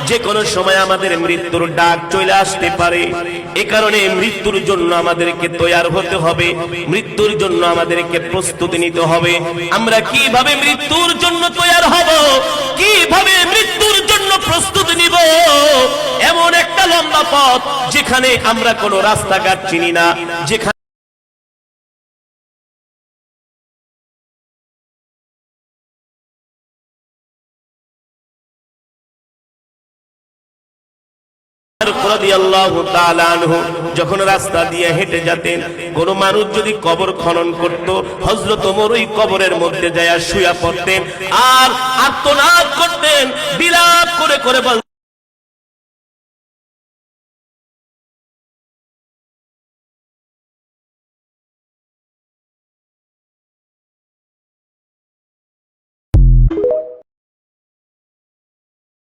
যে কোনো সময় আমাদের মৃত্যুর ডাক চলে আসতে পারে। এ কারণে মৃত্যুর জন্য আমাদেরকে তৈয়ার হতে হবে, মৃত্যুর জন্য আমাদেরকে প্রস্তুতি নিতে হবে। আমরা কিভাবে মৃত্যুর জন্য তৈয়ার হব, কিভাবে মৃত্যুর জন্য প্রস্তুতি নিব? এমন একটা লম্বা পথ যেখানে আমরা কোনো রাস্তাঘাট চিনি না, যেখানে রাদিয়াল্লাহু তাআলা আনহু যখন রাস্তা দিয়ে হেঁটে যেতেন, কোন মানুষ যদি কবর খনন করত, হযরত ওমর ওই কবরের মধ্যে যায় শুয়ে পড়তেন আর আর্তনাদ করতেন, বিলাপ করে করে বলতেন